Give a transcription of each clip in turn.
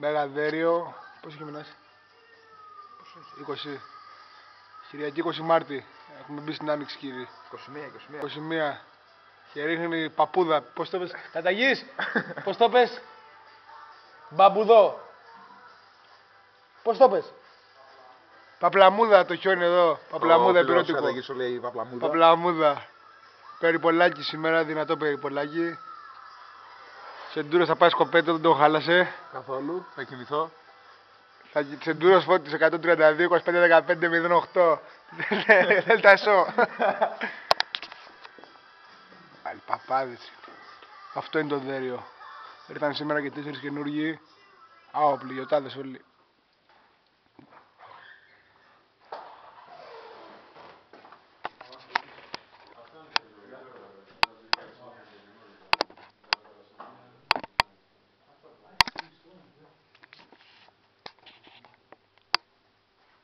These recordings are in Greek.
Μεγαδέριο. Πώς έχει μείνει? 20. Κυριακή 20 Μάρτη. Έχουμε μπει στην Άνοιξη, κύριε. 21. Και ρίχνει παππούδα. Πώς το πες? Καταγής! Πώς το πες? Μπαμπουδό. Πώς το πες? Παπλαμούδα το χιόνι εδώ. Παπλαμούδα επιρώτικο. Καταγής σου λέει παπλαμούδα. Παπλαμούδα. Περιπολάκι σήμερα, δυνατό περιπολάκι. Σεντούρος θα πάει σκοπέτο, δεν το χάλασε. Καθόλου, θα κοιμηθώ. Σεντούρος φώτισε 132, 25, 15, 08. Δέλτα σο. Πάλι παπάδες. Αυτό είναι το δέριο. Ήρθαν σήμερα και 4 καινούργοι. Άοπλοι, γιοτάδες όλοι.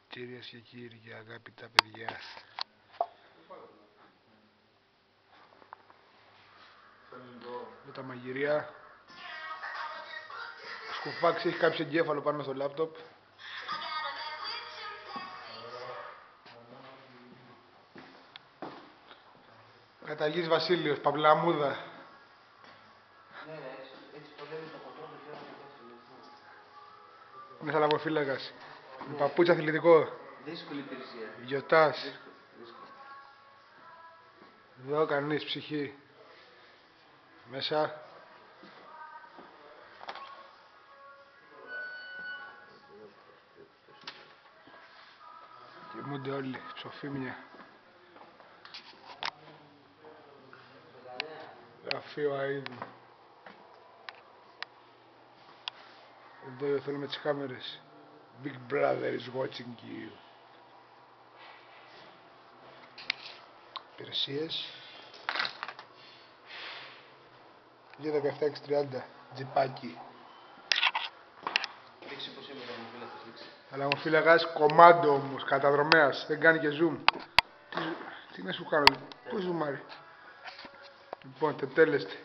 Κυρίες και κύριοι και αγάπητα παιδιά, με τα μαγειρία, ο Σκουφάκης έχει κάποιο εγκέφαλο πάνω στο λάπτοπ. Καταγής Βασίλειος, Παπλαμούδα. Είναι θαλαμοφύλακας. Με παπούτσι αθλητικό. Δύσκολη υπηρεσία. Γιοτάς. Εδώ κανείς ψυχή. Μέσα. Κοιμούνται όλοι, ψοφίμια. Γραφείο αείδου. Εδώ η οθόνη με τις κάμερες. Big brother is watching you. Υπηρεσίες. 2.17.630. Τζιπάκι. Δείξει πως είμαι θαλαμοφύλακας, δείξει. Θαλαμοφύλακας κομμάντο όμως, καταδρομέας. Δεν κάνει και zoom. Τι να σου κάνω, πώς ζουμάρει. Λοιπόν, τετέλεστε.